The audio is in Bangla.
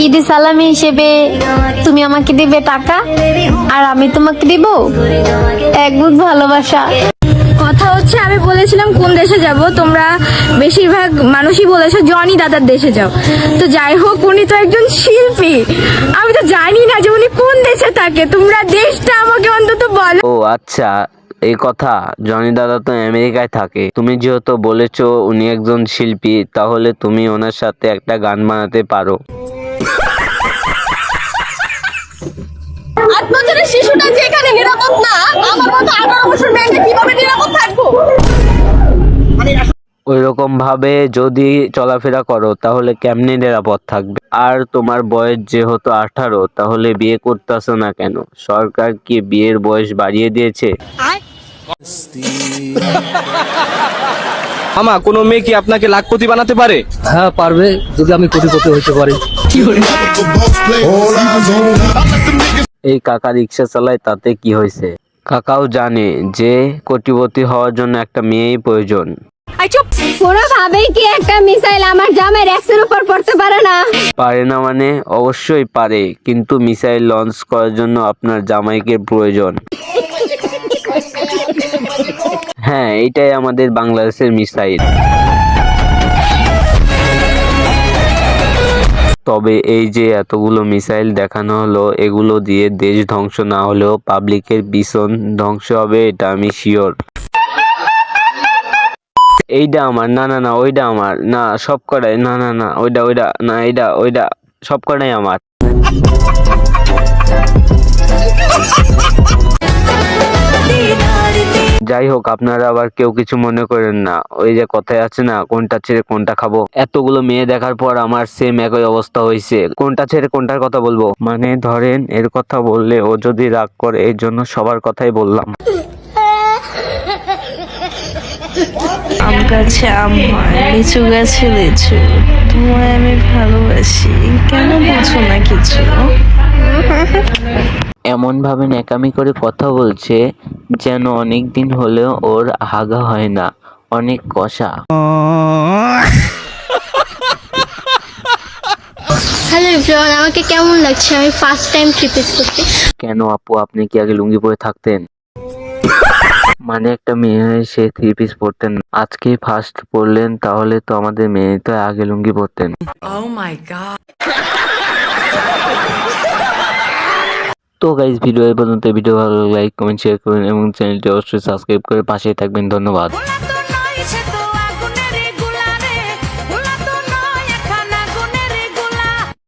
ঈদের সালামি হিসেবে তুমি আমাকে দিবে টাকা আর আমি তোমাকে দিব এক বুক ভালোবাসা। কথা হচ্ছে, আমি বলেছিলাম কোন দেশে যাব, তোমরা বেশিরভাগ মানুষই বলেছো জনি দাদার দেশে যাও। তো যাই হোক, উনি তো একজন শিল্পী, আমি তো জানি না যে উনি কোন দেশে থাকে। তোমরা দেশটা আমাকে অন্তত বলো। ও আচ্ছা, এই কথা। জনি দাদা তো আমেরিকায় থাকে। তুমি যেহেতু বলেছো উনি একজন শিল্পী, তাহলে তুমি ওনার সাথে একটা গান বানাতে পারো। 8 বছরের শিশুটা যে এখানে নিরাপদ না, আমার মতো 18 বছর মেয়েটা কিভাবে নিরাপদ থাকবো? ওইরকম ভাবে যদি চলাফেরা করো তাহলে কেমনে নিরাপদ থাকবে? আর তোমার বয়স যেহেতু 18, তাহলে বিয়ে করতেছো না কেন? সরকার কি বিয়ের বয়স বাড়িয়ে দিয়েছে? মামা, কোনো মেয়ে কি আপনাকে লাখপতি বানাতে পারে? হ্যাঁ পারবে, যদি আমি কোটিপতি হইতে পারি। এই কাকা রিক্সা চালায়, তাতে কি হয়েছে? কাকাও জানে যে কোটিপতি হওয়ার জন্য একটা মেয়েই প্রয়োজন। পুরো ভাবেই কি একটা মিসাইল আমার জামাই র্যাক্সের উপর পড়তে পারে না? পারে না মানে? অবশ্যই পারে, কিন্তু মিসাইল লঞ্চ করার জন্য আপনার জামাইকে প্রয়োজন। হ্যাঁ, এটাই আমাদের বাংলাদেশের মিসাইল। তবে এই যে এতগুলো মিসাইল দেখানো হলো, এগুলো দিয়ে দেশ ধ্বংস না হলেও পাবলিকের ভীষণ ধ্বংস হবে, এটা আমি শিওর। এইটা আমার, না না না ওইটা আমার, না সব কটাই, না না না ওইটা ওইটা না, এইটা ওইটা, সব কটাই আমার। যাই হোক, আপনারা আবার কেউ কিছু মনে করেন না। ওই যে কথায় আছে না, কোনটা ছেড়ে কোনটা খাবো। এতগুলো মেয়ে দেখার পর আমার সেম একই অবস্থা হয়েছে। কোনটা ছেড়ে কোনটার কথা বলবো? মানে ধরেন এর কথা বললে ও যদি রাগ করে, এই জন্য সবার কথাই বললাম। আম গাছে আম হয়, লিচু গাছে লিচু, তোমায় আমি ভালোবাসি, কেন বুঝো না কিছু? এমন ভাবে ন্যাকামি করে কথা বলছে যেন অনেক দিন হলেও ওর হাগা হয় না, অনেক কষা। হ্যালো এভরিওয়ান, আমাকে কেমন লাগছে? আমি ফার্স্ট টাইম ট্রিপিস করতে। কেন আপু, আপনি কি আগে লুঙ্গি পরে থাকতেন? মানে একটা মেয়ে হয়ে সে 3 পিস পরতেন না, আজকে ফার্স্ট পরলেন, তাহলে তো আমাদের মেয়ে তো আগে লুঙ্গি পরতেন। তো গাইস, ভিডিও এই পর্যন্ত। ভিডিও ভালো লাগলে লাইক কমেন্ট শেয়ার করুন এবং চ্যানেলটি অবশ্যই সাবস্ক্রাইব করে পাশেই থাকবেন। ধন্যবাদ।